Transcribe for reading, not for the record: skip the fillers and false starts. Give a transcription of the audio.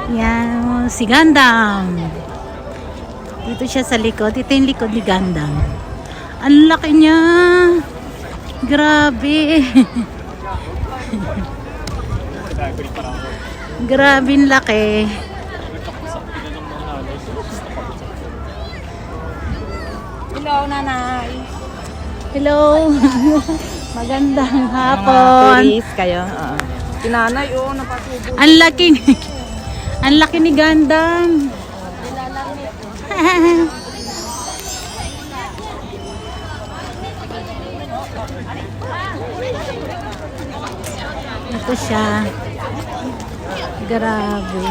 Yan, si Gundam. Dito siya sa likod. Ito yung likod ni Gundam. Ang laki niya. Grabe. Grabe ang laki. Hello, nanay. Hello. Magandang hapon. Tourist kayo. Si nanay, napatubo. Ang laki ni ang laki ni Gundam. Ito siya. Grabe.